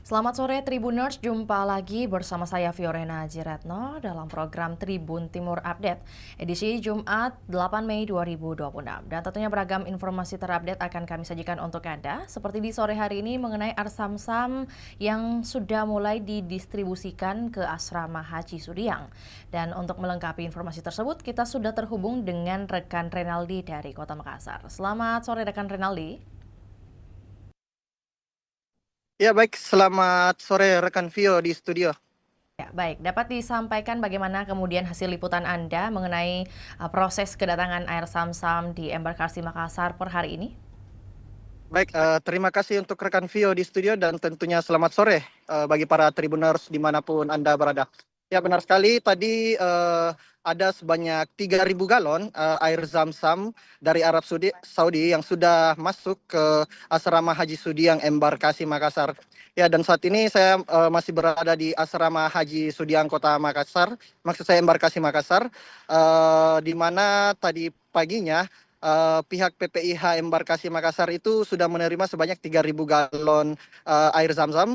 Selamat sore Tribuners, jumpa lagi bersama saya Fiorena Jiretno dalam program Tribun Timur Update, edisi Jumat 8 Mei 2026. Dan tentunya beragam informasi terupdate akan kami sajikan untuk Anda, seperti di sore hari ini mengenai Air Zam-Zam yang sudah mulai didistribusikan ke Asrama Haji Sudiang. Dan untuk melengkapi informasi tersebut, kita sudah terhubung dengan rekan Renaldi dari Kota Makassar. Selamat sore rekan Renaldi. Ya baik, selamat sore rekan Vio di studio. Ya, baik. Dapat disampaikan bagaimana kemudian hasil liputan Anda mengenai proses kedatangan Air Zam-Zam di embarkasi Makassar per hari ini? Baik, terima kasih untuk rekan Vio di studio dan tentunya selamat sore bagi para Tribuners dimanapun Anda berada. Ya benar sekali, tadi ada sebanyak 3.000 galon air Zam-Zam dari Arab Saudi yang sudah masuk ke Asrama Haji Sudiang Embarkasi Makassar. Ya, dan saat ini saya masih berada di Asrama Haji Sudiang Kota Makassar, maksud saya Embarkasi Makassar, di mana tadi paginya pihak PPIH Embarkasi Makassar itu sudah menerima sebanyak 3.000 galon air Zam-Zam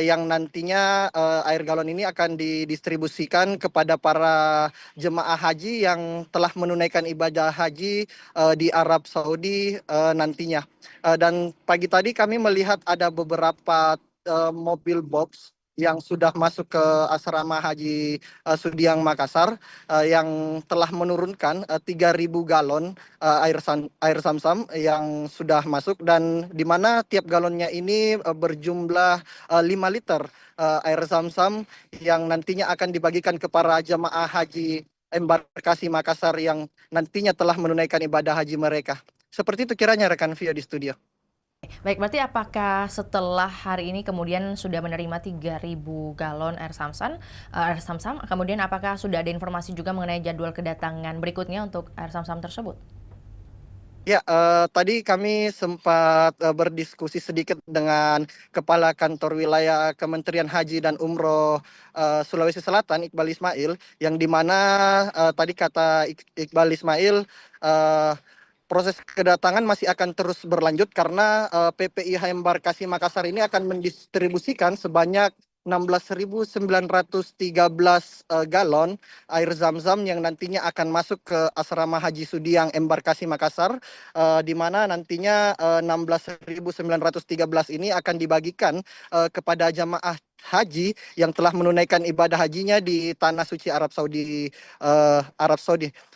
yang nantinya air galon ini akan didistribusikan kepada para jemaah haji yang telah menunaikan ibadah haji di Arab Saudi nantinya. Dan pagi tadi kami melihat ada beberapa mobil box yang sudah masuk ke asrama haji Sudiang Makassar yang telah menurunkan 3.000 galon air Zam-Zam yang sudah masuk, dan di mana tiap galonnya ini berjumlah 5 liter air Zam-Zam yang nantinya akan dibagikan ke para jemaah haji embarkasi Makassar yang nantinya telah menunaikan ibadah haji mereka. Seperti itu kiranya rekan Vio di studio. Baik, berarti apakah setelah hari ini kemudian sudah menerima 3.000 galon air Zam-Zam, kemudian apakah sudah ada informasi juga mengenai jadwal kedatangan berikutnya untuk air Zam-Zam tersebut? Ya, tadi kami sempat berdiskusi sedikit dengan Kepala Kantor Wilayah Kementerian Haji dan Umroh Sulawesi Selatan, Iqbal Ismail, yang di mana tadi kata Iqbal Ismail, uh, proses kedatangan masih akan terus berlanjut karena PPIH Embarkasi Makassar ini akan mendistribusikan sebanyak 16.913 galon air Zam-Zam yang nantinya akan masuk ke asrama Haji Sudiang Embarkasi Makassar, di mana nantinya 16.913 ini akan dibagikan kepada jamaah haji yang telah menunaikan ibadah hajinya di tanah suci Arab Saudi.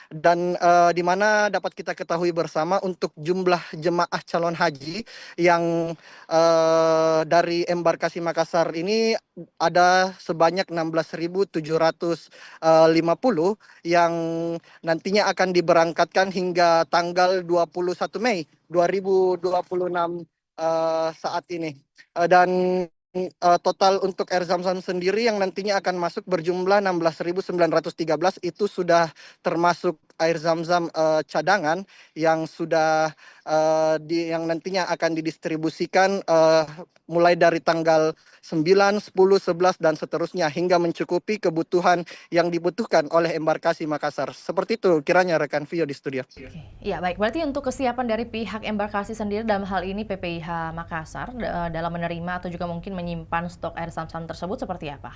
Dan di mana dapat kita ketahui bersama untuk jumlah jemaah calon haji yang dari embarkasi Makassar ini ada sebanyak 16.750 yang nantinya akan diberangkatkan hingga tanggal 21 Mei 2026 saat ini. Dan total untuk air Zam-Zam sendiri yang nantinya akan masuk berjumlah 16.913, itu sudah termasuk air Zam-Zam cadangan yang sudah yang nantinya akan didistribusikan mulai dari tanggal 9, 10, 11 dan seterusnya hingga mencukupi kebutuhan yang dibutuhkan oleh embarkasi Makassar. Seperti itu kiranya rekan Vio di studio. Oke. Ya, baik. Berarti untuk kesiapan dari pihak embarkasi sendiri dalam hal ini PPIH Makassar dalam menerima atau juga mungkin menyimpan stok air Zam-Zam tersebut seperti apa?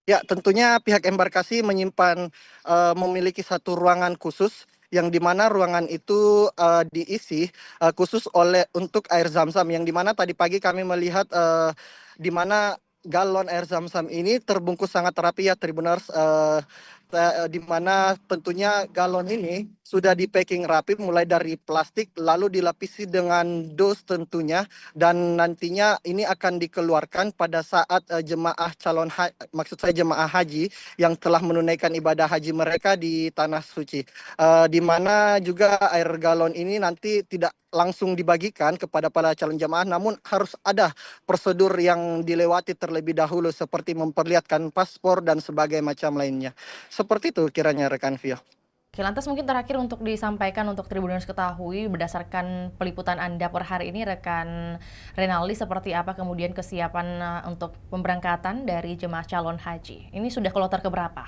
Ya, tentunya pihak embarkasi menyimpan memiliki satu ruangan khusus yang dimana ruangan itu diisi khusus untuk air Zam-Zam, yang dimana tadi pagi kami melihat di mana galon air Zam-Zam ini terbungkus sangat rapi ya Tribuners, di mana tentunya galon ini sudah di packing rapi mulai dari plastik lalu dilapisi dengan dos tentunya, dan nantinya ini akan dikeluarkan pada saat maksud saya jemaah haji yang telah menunaikan ibadah haji mereka di tanah suci, di mana juga air galon ini nanti tidak langsung dibagikan kepada para calon jemaah, namun harus ada prosedur yang dilewati terlebih dahulu seperti memperlihatkan paspor dan sebagainya macam lainnya. Seperti itu kiranya rekan Vio. Oke, lantas mungkin terakhir untuk disampaikan untuk Tribuners ketahui berdasarkan peliputan Anda per hari ini rekan Renaldi, seperti apa kemudian kesiapan untuk pemberangkatan dari jemaah calon haji. Ini sudah kloter keberapa?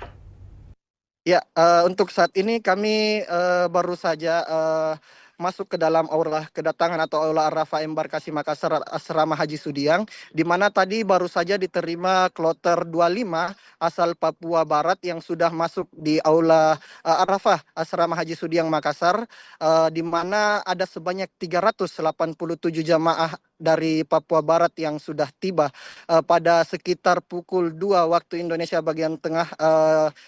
Ya, untuk saat ini kami baru saja masuk ke dalam aula kedatangan atau aula Arafah Embarkasi Makassar Asrama Haji Sudiang, di mana tadi baru saja diterima kloter 25 asal Papua Barat yang sudah masuk di aula Arafah Asrama Haji Sudiang Makassar, di mana ada sebanyak 387 jamaah dari Papua Barat yang sudah tiba pada sekitar pukul 2 waktu Indonesia bagian tengah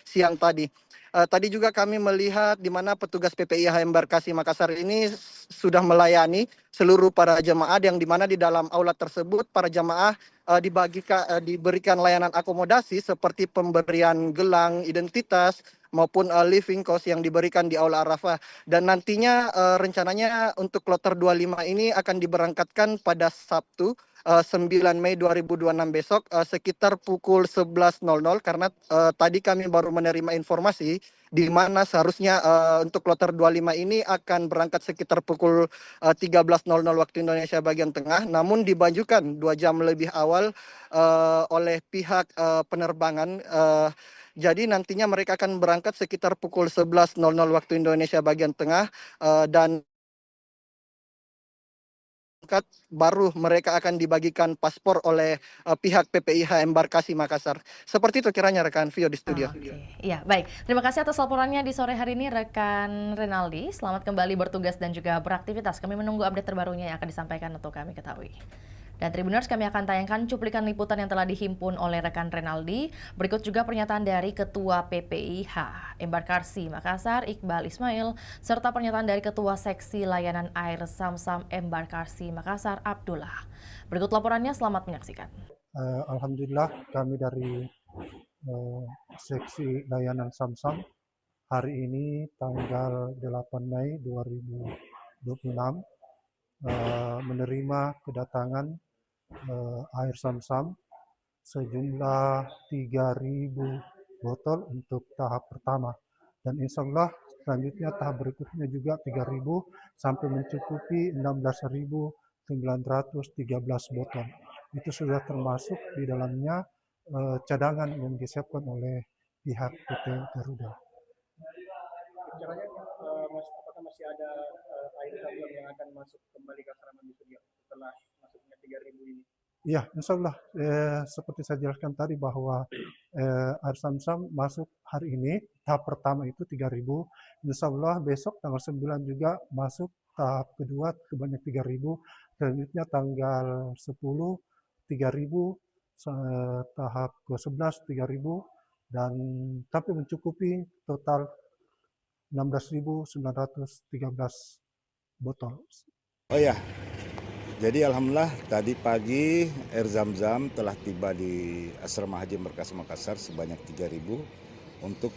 siang tadi. Tadi juga kami melihat di mana petugas PPIH Embarkasi Makassar ini sudah melayani seluruh para jemaah, yang di mana di dalam aula tersebut para jemaah diberikan layanan akomodasi seperti pemberian gelang identitas maupun living cost yang diberikan di aula Arafah. Dan nantinya rencananya untuk kloter 25 ini akan diberangkatkan pada Sabtu 9 Mei 2026 besok sekitar pukul 11.00, karena tadi kami baru menerima informasi di mana seharusnya untuk kloter 25 ini akan berangkat sekitar pukul 13.00 waktu Indonesia bagian tengah, namun dibajukan 2 jam lebih awal oleh pihak penerbangan. Jadi nantinya mereka akan berangkat sekitar pukul 11.00 waktu Indonesia bagian tengah, dan baru mereka akan dibagikan paspor oleh pihak PPIH Embarkasi Makassar. Seperti itu kiranya rekan Vio di studio. Oke, iya baik. Terima kasih atas laporannya di sore hari ini rekan Renaldi. Selamat kembali bertugas dan juga beraktivitas. Kami menunggu update terbarunya yang akan disampaikan untuk kami ketahui. Dan Tribuners, kami akan tayangkan cuplikan liputan yang telah dihimpun oleh rekan Renaldi. Berikut juga pernyataan dari Ketua PPIH Embarkasi Makassar, Iqbal Ismail, serta pernyataan dari Ketua Seksi Layanan Air Samsam Embarkasi Makassar, Abdullah. Berikut laporannya, selamat menyaksikan. Alhamdulillah kami dari Seksi Layanan Samsam hari ini tanggal 8 Mei 2026 menerima kedatangan air Samsam sejumlah 3.000 botol untuk tahap pertama, dan insya Allah selanjutnya tahap berikutnya juga 3.000 sampai mencukupi 16.913 botol. Itu sudah termasuk di dalamnya cadangan yang disiapkan oleh pihak PT Garuda. Caranya apakah masih ada air Zam-Zam yang akan masuk kembali ke asrama di Sudiang setelah masuknya 3.000 ini? Ya, insya Allah seperti saya jelaskan tadi bahwa air Samsam masuk hari ini, tahap pertama itu 3.000, insya Allah besok tanggal 9 juga masuk tahap kedua sebanyak 3.000, selanjutnya tanggal 10 3.000, tahap ke-11 3.000, dan sampai mencukupi total 16.913 botol. Oh ya, jadi alhamdulillah tadi pagi air Zam-Zam telah tiba di Asrama Haji Embarkasi Makassar sebanyak 3.000. Untuk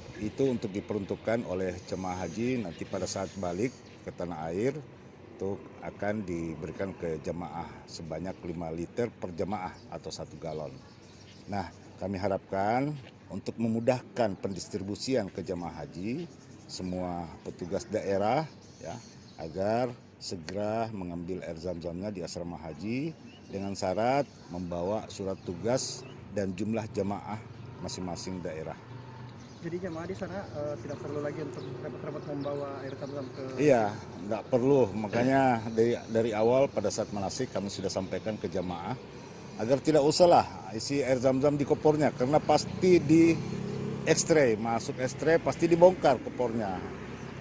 diperuntukkan oleh jemaah haji nanti pada saat balik ke tanah air, untuk akan diberikan ke jemaah sebanyak 5 liter per jemaah atau 1 galon. Nah, kami harapkan untuk memudahkan pendistribusian ke jemaah haji, semua petugas daerah ya, agar segera mengambil air Zam-Zamnya di asrama haji dengan syarat membawa surat tugas dan jumlah jemaah masing-masing daerah. Jadi jemaah di sana tidak perlu lagi untuk repot-repot membawa air Zam-Zam ke... Iya, nggak perlu. Makanya dari awal pada saat manasik kami sudah sampaikan ke jemaah agar tidak usahlah isi air Zam-Zam di kopornya, karena pasti di ekstray, masuk ekstray pasti dibongkar kopornya.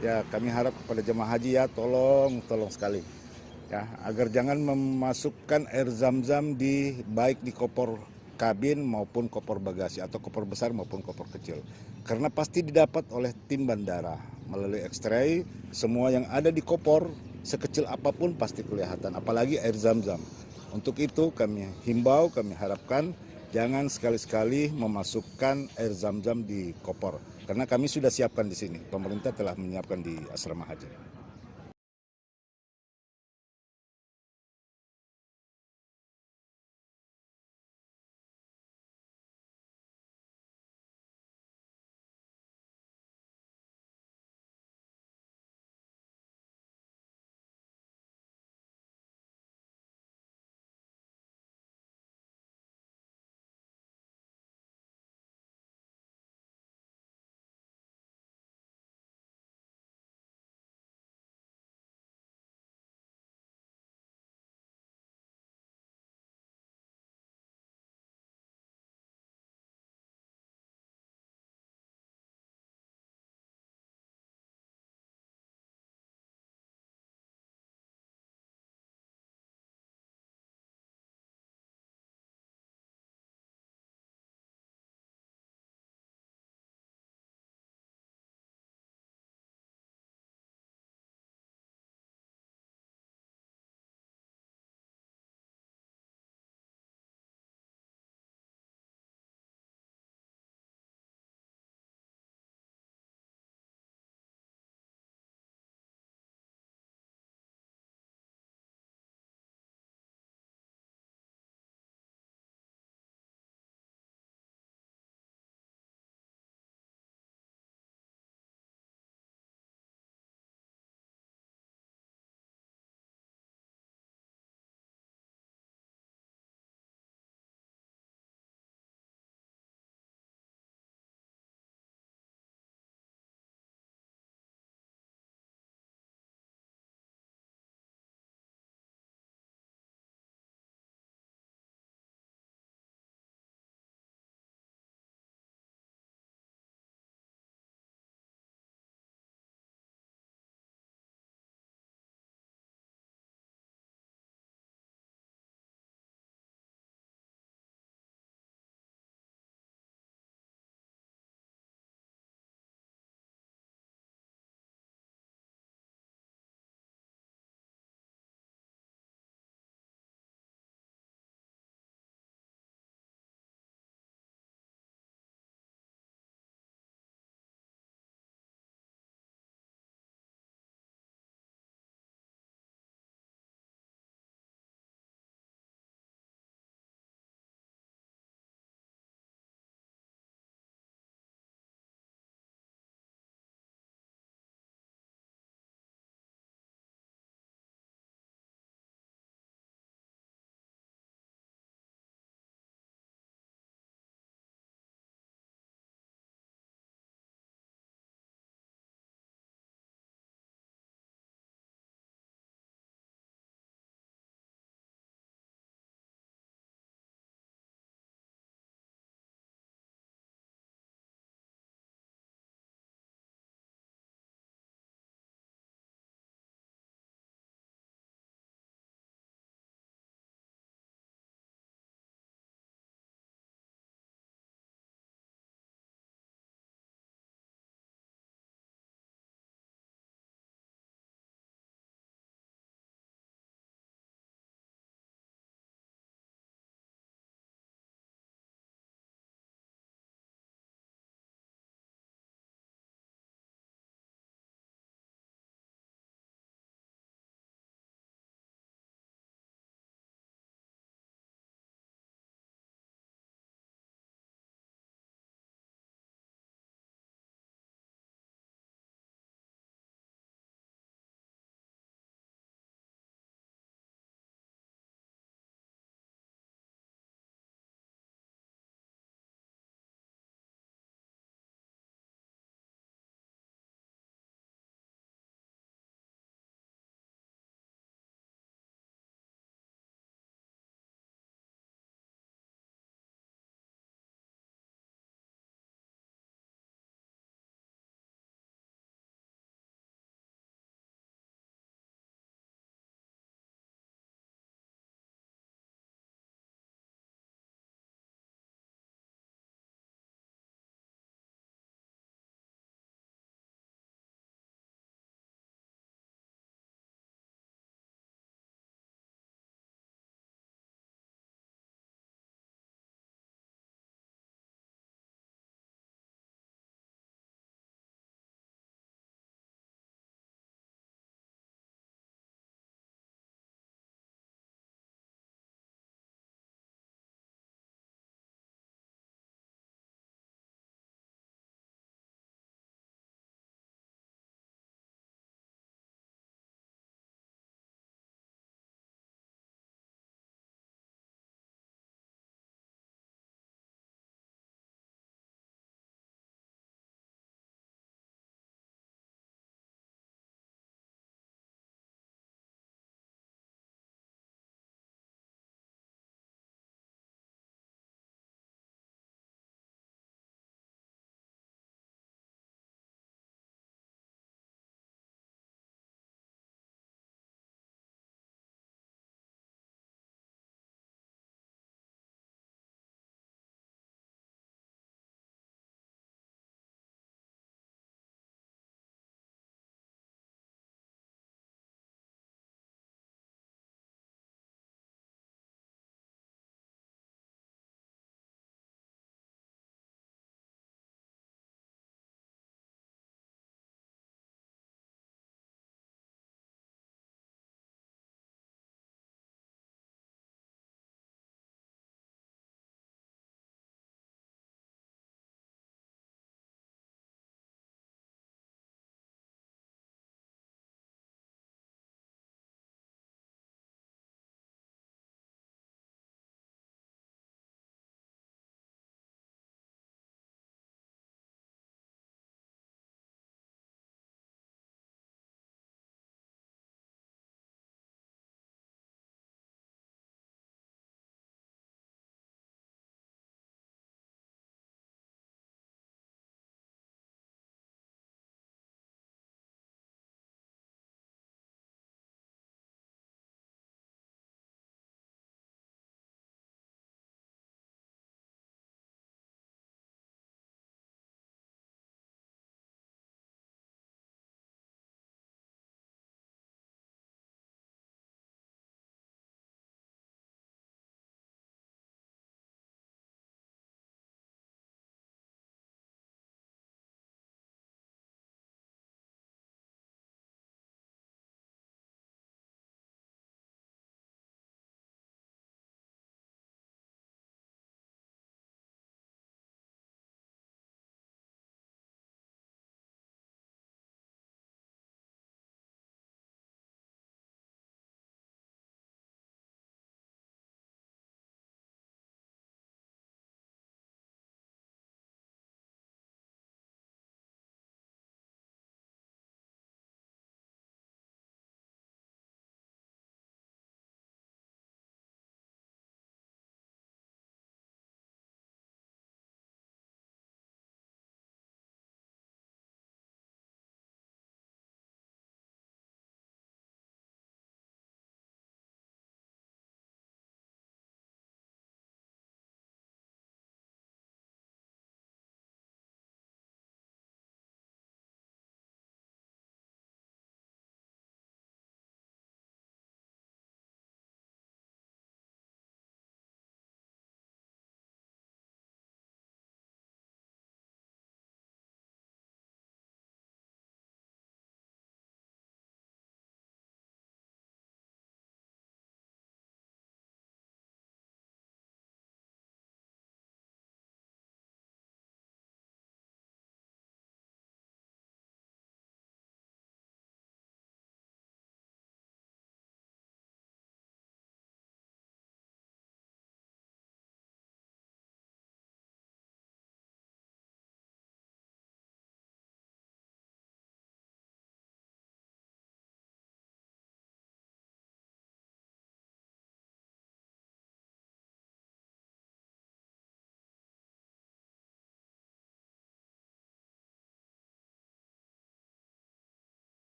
Ya, kami harap kepada jemaah haji ya, tolong sekali ya, agar jangan memasukkan air Zam-Zam baik di kopor kabin maupun kopor bagasi, atau kopor besar maupun kopor kecil, karena pasti didapat oleh tim bandara melalui ekstray. Semua yang ada di kopor sekecil apapun pasti kelihatan, apalagi air Zam-Zam. Untuk itu kami himbau, kami harapkan jangan sekali-sekali memasukkan air Zam-Zam di kopor, karena kami sudah siapkan di sini. Pemerintah telah menyiapkan di asrama haji.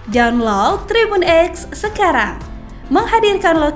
Download Tribun X sekarang, menghadirkan lokal